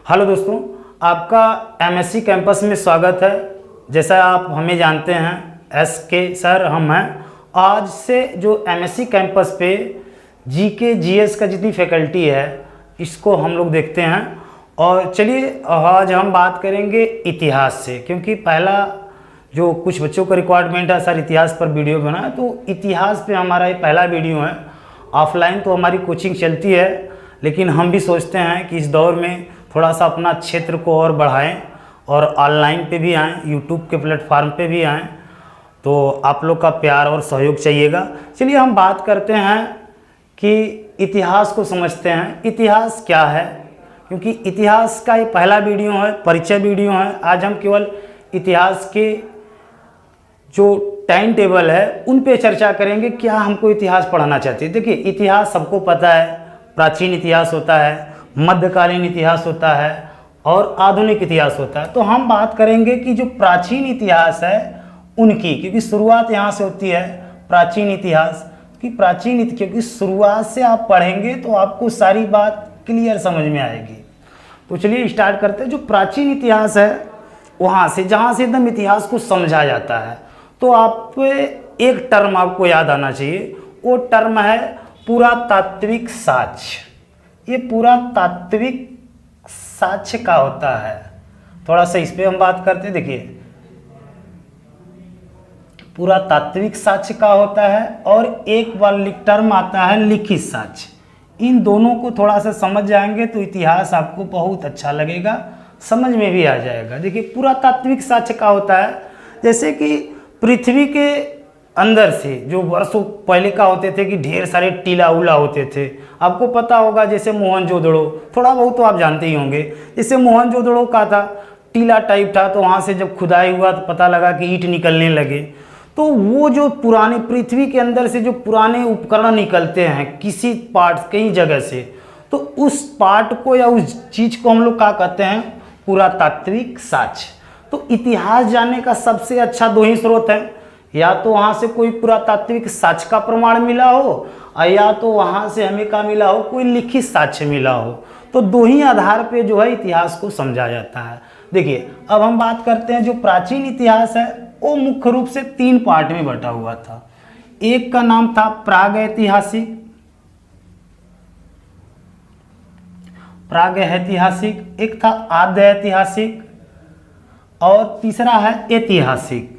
Hello दोस्तों, आपका MSc campus में स्वागत है। जैसा आप हमें जानते हैं, एसके सर हम हैं। आज से जो एमएससी कैंपस पे जीके जीएस का जितनी फैकल्टी है इसको हम लोग देखते हैं। और चलिए आज हम बात करेंगे इतिहास से, क्योंकि पहला जो कुछ बच्चों का रिक्वायरमेंट है सर इतिहास पर वीडियो बनाए, तो इतिहास पे हमारा ये पहला वीडियो है। ऑफलाइन तो हमारी कोचिंग चलती है, लेकिन हम भी सोचते हैं कि इस दौर में थोड़ा सा अपना क्षेत्र को और बढ़ाएं और ऑनलाइन पे भी आएँ, यूट्यूब के प्लेटफार्म पे भी आएँ। तो आप लोग का प्यार और सहयोग चाहिएगा। चलिए हम बात करते हैं कि इतिहास को समझते हैं। इतिहास क्या है, क्योंकि इतिहास का ये पहला वीडियो है, परिचय वीडियो है। आज हम केवल इतिहास के जो टाइम टेबल है उन पे चर्चा करेंगे। क्या हमको इतिहास पढ़ना चाहते हैं? देखिए, इतिहास सबको पता है, प्राचीन इतिहास होता है, मध्यकालीन इतिहास होता है और आधुनिक इतिहास होता है। तो हम बात करेंगे कि जो प्राचीन इतिहास है उनकी, क्योंकि शुरुआत यहाँ से होती है प्राचीन इतिहास की। क्योंकि शुरुआत से आप पढ़ेंगे तो आपको सारी बात क्लियर समझ में आएगी। तो चलिए स्टार्ट करते हैं। जो प्राचीन इतिहास है वहाँ से, जहाँ से एकदम इतिहास को समझा जाता है, तो आप एक टर्म आपको याद आना चाहिए। वो टर्म है पुरातात्विक साक्ष्य। ये पुरातात्विक साक्ष्य का होता है, थोड़ा सा इस पे हम बात करते हैं। देखिए, पुरातात्विक साक्ष्य का होता है और एक बार टर्म आता है लिखित साक्ष्य। इन दोनों को थोड़ा सा समझ जाएंगे तो इतिहास आपको बहुत अच्छा लगेगा, समझ में भी आ जाएगा। देखिए, पुरातात्विक साक्ष्य का होता है जैसे कि पृथ्वी के अंदर से जो वर्षों पहले का होते थे कि ढेर सारे टीला उला होते थे। आपको पता होगा, जैसे मोहनजोदड़ो, थोड़ा बहुत तो आप जानते ही होंगे। जैसे मोहनजोदड़ो का था, टीला टाइप था, तो वहाँ से जब खुदाई हुआ तो पता लगा कि ईंट निकलने लगे। तो वो जो पुराने पृथ्वी के अंदर से जो पुराने उपकरण निकलते हैं किसी पार्ट, कई जगह से, तो उस पार्ट को या उस चीज़ को हम लोग क्या कहते हैं? पुरातात्विक साक्ष्य। तो इतिहास जानने का सबसे अच्छा दो ही स्रोत है, या तो वहाँ से कोई पुरातात्विक साक्ष्य का प्रमाण मिला हो, और या तो वहाँ से हमें क्या मिला हो, कोई लिखित साक्ष्य मिला हो। तो दो ही आधार पे जो है इतिहास को समझा जाता है। देखिए, अब हम बात करते हैं जो प्राचीन इतिहास है वो मुख्य रूप से 3 पार्ट में बटा हुआ था। एक का नाम था प्रागैतिहासिक, एक था आद्य ऐतिहासिक और तीसरा है ऐतिहासिक।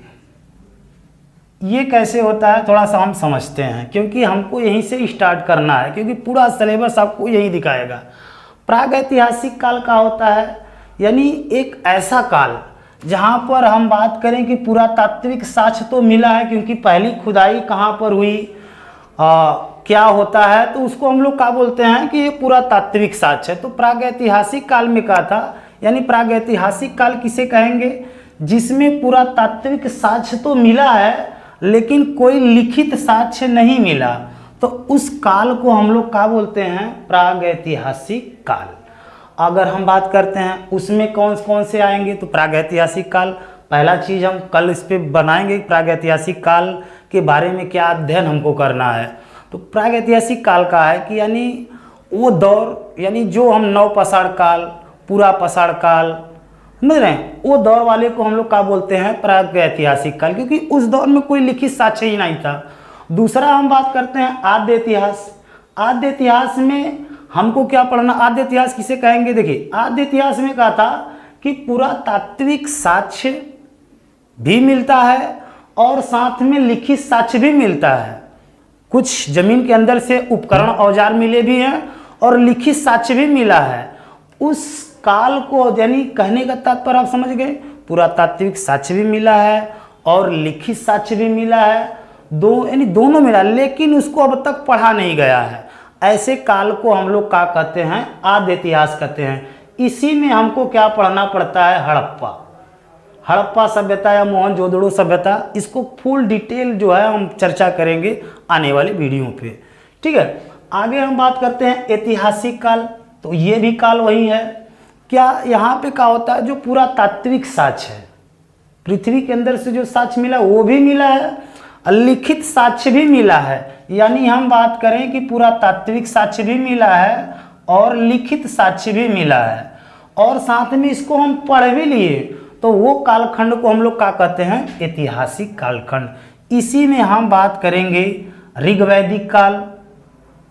ये कैसे होता है थोड़ा सा हम समझते हैं, क्योंकि हमको यहीं से स्टार्ट करना है, क्योंकि पूरा सिलेबस आपको यही दिखाएगा। प्रागैतिहासिक काल का होता है यानी एक ऐसा काल जहाँ पर हम बात करें कि पुरातात्विक साक्ष्य तो मिला है, क्योंकि पहली खुदाई कहाँ पर हुई, क्या होता है, तो उसको हम लोग क्या बोलते हैं कि ये पुरातात्विक साक्ष्य है। तो प्रागैतिहासिक काल में क्या था, यानी प्रागैतिहासिक काल किसे कहेंगे? जिसमें पुरातात्विक साक्ष्य तो मिला है लेकिन कोई लिखित साक्ष्य नहीं मिला, तो उस काल को हम लोग क्या बोलते हैं? प्रागैतिहासिक काल। अगर हम बात करते हैं उसमें कौन कौन से आएंगे, तो प्रागैतिहासिक काल पहला चीज़ हम कल इस पे बनाएंगे। प्रागैतिहासिक काल के बारे में क्या अध्ययन हमको करना है, तो प्रागैतिहासिक काल का है कि यानी वो दौर, यानी जो हम नवपाषाण काल, पूरा पाषाण काल, समझ रहे हैं, वो दौर वाले को हम लोग क्या बोलते हैं? प्रागैतिहासिक काल, क्योंकि उस दौर में कोई लिखित साक्ष्य ही नहीं था। दूसरा हम बात करते हैं आद्य इतिहास। आद्य इतिहास में हमको क्या पढ़ना? आद्य इतिहास किसे कहेंगे? देखिए, आद्य इतिहास में कहा था कि पुरातात्विक साक्ष्य भी मिलता है और साथ में लिखित साक्ष्य भी मिलता है। कुछ जमीन के अंदर से उपकरण औजार मिले भी हैं और लिखित साक्ष्य भी मिला है। उस काल को, यानी कहने का तात्पर्य आप समझ गए, पुरातात्विक साक्ष्य भी मिला है और लिखित साक्ष्य भी मिला है, यानी दोनों मिला, लेकिन उसको अब तक पढ़ा नहीं गया है। ऐसे काल को हम लोग क्या कहते हैं? आद्य इतिहास कहते हैं। इसी में हमको क्या पढ़ना पड़ता है? हड़प्पा सभ्यता या मोहनजोदड़ो सभ्यता। इसको फुल डिटेल जो है हम चर्चा करेंगे आने वाले वीडियो पे, ठीक है। आगे हम बात करते हैं ऐतिहासिक काल। तो ये भी काल वही है। क्या यहाँ पे क्या होता है? जो पुरातात्विक साक्ष्य है, पृथ्वी के अंदर से जो साक्ष्य मिला वो भी मिला है, लिखित साक्ष्य भी मिला है। यानी हम बात करें कि पुरातात्विक साक्ष्य भी मिला है और लिखित साक्ष्य भी मिला है। और साथ में इसको हम पढ़ भी लिए, तो वो कालखंड को हम लोग क्या कहते हैं, ऐतिहासिक कालखंड। इसी में हम बात करेंगे ऋग्वैदिक काल,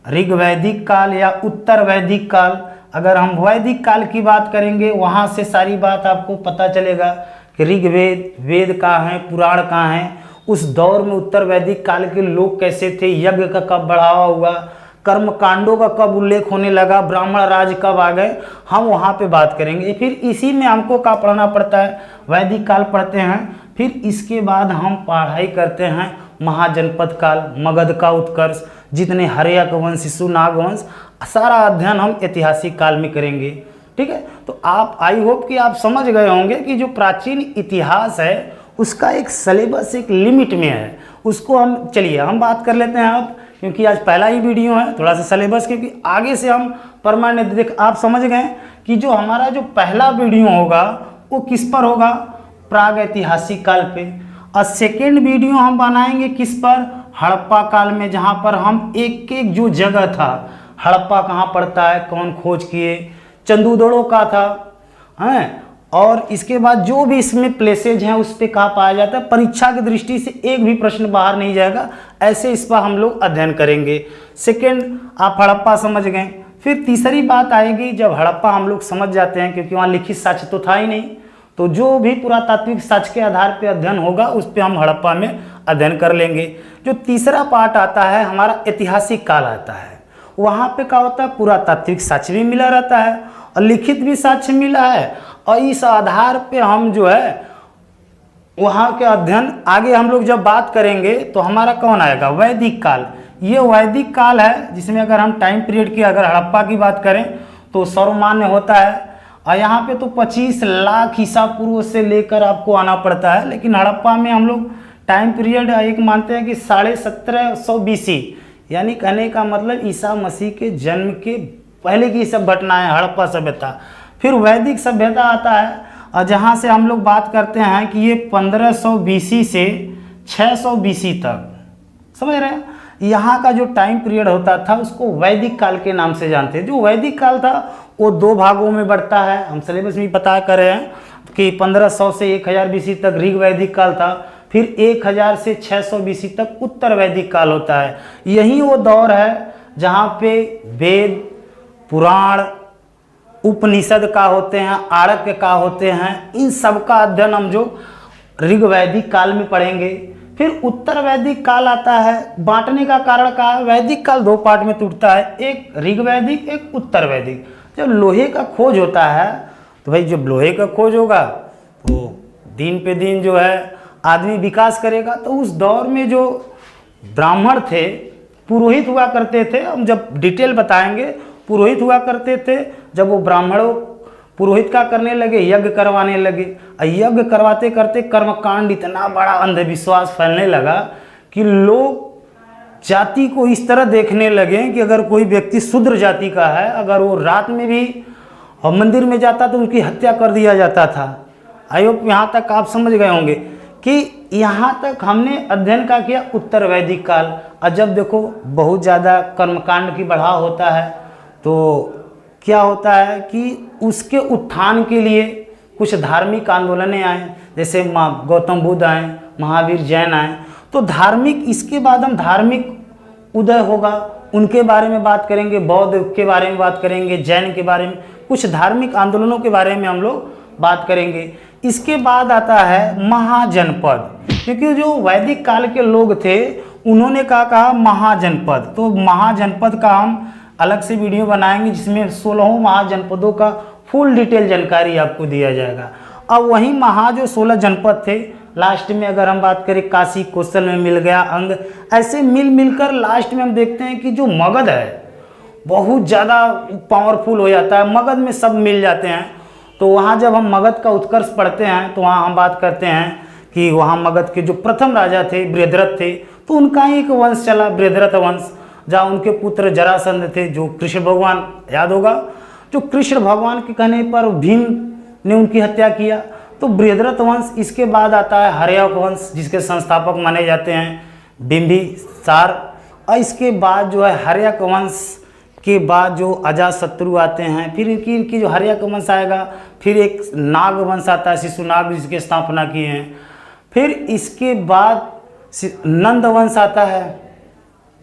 ऋग्वैदिक काल या उत्तर वैदिक काल। अगर हम वैदिक काल की बात करेंगे वहाँ से सारी बात आपको पता चलेगा कि ऋग्वेद, वेद कहाँ हैं, पुराण कहाँ हैं, उस दौर में उत्तर वैदिक काल के लोग कैसे थे, यज्ञ का कब बढ़ावा हुआ, कर्म कांडों का कब उल्लेख होने लगा, ब्राह्मण राज कब आ गए, हम वहाँ पे बात करेंगे। फिर इसी में हमको क्या पढ़ना पड़ता है, वैदिक काल पढ़ते हैं। फिर इसके बाद हम पढ़ाई करते हैं महाजनपद काल, मगध का उत्कर्ष, जितने हर्यक वंश, शिशु नाग वंश, सारा अध्ययन हम ऐतिहासिक काल में करेंगे। ठीक है, तो आप आई होप कि आप समझ गए होंगे कि जो प्राचीन इतिहास है उसका एक सिलेबस, एक लिमिट में है, उसको हम चलिए हम बात कर लेते हैं अब, क्योंकि आज पहला ही वीडियो है, थोड़ा सा सिलेबस, क्योंकि आगे से हम परमानेंट देख आप समझ गए कि जो हमारा जो पहला वीडियो होगा वो किस पर होगा, प्राग ऐतिहासिक काल पे, और सेकेंड वीडियो हम बनाएंगे किस पर, हड़प्पा काल में, जहाँ पर हम एक एक जो जगह था, हड़प्पा कहाँ पड़ता है, कौन खोज किए, चंदूदड़ो का था हैं, और इसके बाद जो भी इसमें प्लेसेज हैं उस पर कहाँ पाया जाता है, परीक्षा की दृष्टि से एक भी प्रश्न बाहर नहीं जाएगा, ऐसे इस पर हम लोग अध्ययन करेंगे। सेकंड, आप हड़प्पा समझ गए। फिर तीसरी बात आएगी, जब हड़प्पा हम लोग समझ जाते हैं, क्योंकि वहाँ लिखित साक्ष्य तो था ही नहीं, तो जो भी पुरातात्विक साक्ष्य के आधार पर अध्ययन होगा उस पर हम हड़प्पा में अध्ययन कर लेंगे। जो तीसरा पार्ट आता है हमारा ऐतिहासिक काल आता है, वहाँ पे क्या होता है, पुरातात्विक साक्ष्य भी मिला रहता है और लिखित भी साक्ष्य मिला है, और इस आधार पे हम जो है वहाँ के अध्ययन आगे हम लोग जब बात करेंगे तो हमारा कौन आएगा, वैदिक काल। ये वैदिक काल है जिसमें अगर हम टाइम पीरियड की, अगर हड़प्पा की बात करें तो सर्वमान्य होता है, और यहाँ पे तो 25 लाख ईसा पूर्व से लेकर आपको आना पड़ता है, लेकिन हड़प्पा में हम लोग टाइम पीरियड एक मानते हैं कि 1750 BC, यानी कहने का मतलब ईसा मसीह के जन्म के पहले की सब घटनाएं, हड़प्पा सभ्यता। फिर वैदिक सभ्यता आता है, और जहाँ से हम लोग बात करते हैं कि ये 1500 BC से 600 BC तक, समझ रहे हैं, यहाँ का जो टाइम पीरियड होता था उसको वैदिक काल के नाम से जानते हैं। जो वैदिक काल था वो 2 भागों में बढ़ता है, हम सिलेबस में पता कर रहे हैं कि 1500 से 1000 BC तक ऋग वैदिक काल था, फिर 1000 से 600 BC तक उत्तर वैदिक काल होता है। यही वो दौर है जहाँ पे वेद, पुराण, उपनिषद का होते हैं, आरण्यक का होते हैं, इन सब का अध्ययन हम जो ऋग वैदिक काल में पढ़ेंगे। फिर उत्तर वैदिक काल आता है। बांटने का कारण क्या है, वैदिक काल 2 पार्ट में टूटता है, एक ऋग वैदिक, एक उत्तर वैदिक। जब लोहे का खोज होता है तो भाई जब लोहे का खोज होगा तो दिन पे दिन जो है आदमी विकास करेगा, तो उस दौर में जो ब्राह्मण थे, पुरोहित हुआ करते थे, हम जब डिटेल बताएंगे, पुरोहित हुआ करते थे। जब वो ब्राह्मणों पुरोहित का करने लगे, यज्ञ करवाने लगे, और यज्ञ करवाते करते कर्मकांड इतना बड़ा अंधविश्वास फैलने लगा कि लोग जाति को इस तरह देखने लगे कि अगर कोई व्यक्ति शूद्र जाति का है, अगर वो रात में भी मंदिर में जाता तो उनकी हत्या कर दिया जाता था। आई होप यहाँ तक आप समझ गए होंगे कि यहाँ तक हमने अध्ययन का किया उत्तर वैदिक काल। और जब देखो बहुत ज़्यादा कर्मकांड की बढ़ाव होता है तो क्या होता है कि उसके उत्थान के लिए कुछ धार्मिक आंदोलनें आए, जैसे गौतम बुद्ध आए, महावीर जैन आए, तो धार्मिक, इसके बाद हम धार्मिक उदय होगा, उनके बारे में बात करेंगे, बौद्ध के बारे में बात करेंगे, जैन के बारे में, कुछ धार्मिक आंदोलनों के बारे में हम लोग बात करेंगे। इसके बाद आता है महाजनपद, क्योंकि जो वैदिक काल के लोग थे उन्होंने कहा महाजनपद, तो महाजनपद का हम अलग से वीडियो बनाएंगे जिसमें 16 महाजनपदों का फुल डिटेल जानकारी आपको दिया जाएगा। अब वही जो 16 जनपद थे, लास्ट में अगर हम बात करें काशी कौशल में मिल गया अंग, ऐसे मिलकर लास्ट में हम देखते हैं कि जो मगध है बहुत ज़्यादा पावरफुल हो जाता है, मगध में सब मिल जाते हैं। तो वहाँ जब हम मगध का उत्कर्ष पढ़ते हैं तो वहाँ हम बात करते हैं कि वहाँ मगध के जो प्रथम राजा थे बृहद्रथ थे, तो उनका ही एक वंश चला, बृहद्रथ वंश, जहाँ उनके पुत्र जरासंध थे, जो कृष्ण भगवान, याद होगा, जो कृष्ण भगवान के कहने पर भीम ने उनकी हत्या किया, तो बृहद्रथ वंश। इसके बाद आता है हर्यक वंश, जिसके संस्थापक माने जाते हैं बिंबिसार, और इसके बाद जो है हर्यक वंश के बाद जो अजातशत्रु आते हैं, फिर इनकी जो हर्यक वंश आएगा फिर एक नाग वंश आता है, शिशुनाग जिसकी स्थापना किए हैं। फिर इसके बाद नंद वंश आता है,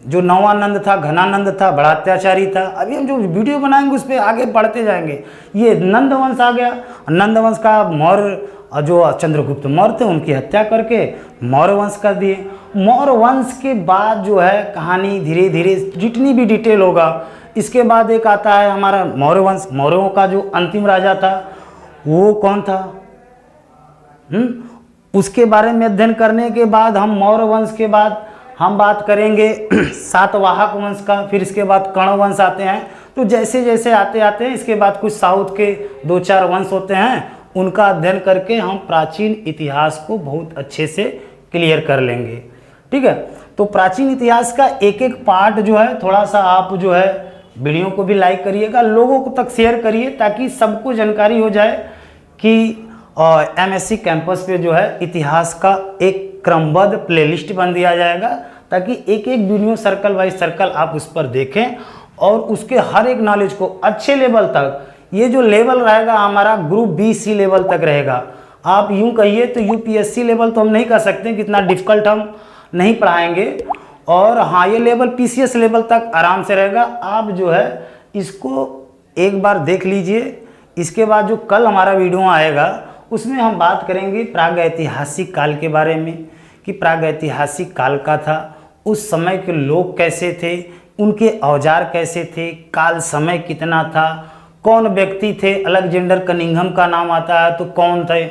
जो नवानंद था, घनानंद था, बड़ा अत्याचारी था। अभी हम जो वीडियो बनाएंगे उस पर आगे बढ़ते जाएंगे। ये नंद वंश आ गया। नंद वंश का मौर्य जो चंद्रगुप्त मौर्य थे उनकी हत्या करके मौर्य वंश कर दिए। मौर्य वंश के बाद जो है कहानी धीरे धीरे जितनी भी डिटेल होगा, इसके बाद एक आता है हमारा मौर्य वंश। मौर्यों का जो अंतिम राजा था वो कौन था, उसके बारे में अध्ययन करने के बाद हम मौर्य वंश के बाद हम बात करेंगे सातवाहक वंश का। फिर इसके बाद कर्ण वंश आते हैं। तो जैसे जैसे आते आते हैं इसके बाद कुछ साउथ के 2-4 वंश होते हैं, उनका अध्ययन करके हम प्राचीन इतिहास को बहुत अच्छे से क्लियर कर लेंगे। ठीक है, तो प्राचीन इतिहास का एक एक पार्ट जो है थोड़ा सा आप जो है वीडियो को भी लाइक करिएगा, लोगों को तक शेयर करिए ताकि सबको जानकारी हो जाए कि एमएससी कैंपस पे जो है इतिहास का एक क्रमबद्ध प्लेलिस्ट बन दिया जाएगा, ताकि एक एक वीडियो सर्कल बाय सर्कल आप उस पर देखें और उसके हर एक नॉलेज को अच्छे लेवल तक, ये जो लेवल रहेगा हमारा ग्रुप बी सी लेवल तक रहेगा। आप यूं कहिए तो यूपीएससी लेवल तो हम नहीं कर सकते, कितना डिफिकल्ट हम नहीं पढ़ाएंगे। और हाँ, ये लेवल पीसीएस लेवल तक आराम से रहेगा। आप जो है इसको एक बार देख लीजिए। इसके बाद जो कल हमारा वीडियो आएगा उसमें हम बात करेंगे प्रागैतिहासिक काल के बारे में, कि प्रागैतिहासिक काल का था, उस समय के लोग कैसे थे, उनके औजार कैसे थे, काल समय कितना था, कौन व्यक्ति थे, अलेक्जेंडर कनिंघम का नाम आता है तो कौन थे।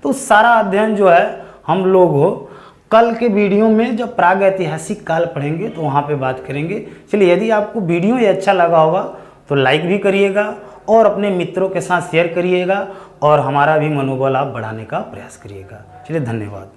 तो सारा अध्ययन जो है हम लोग हो कल के वीडियो में जब प्रागैतिहासिक काल पढ़ेंगे तो वहाँ पे बात करेंगे। चलिए, यदि आपको वीडियो ये अच्छा लगा होगा तो लाइक भी करिएगा और अपने मित्रों के साथ शेयर करिएगा और हमारा भी मनोबल आप बढ़ाने का प्रयास करिएगा। चलिए, धन्यवाद।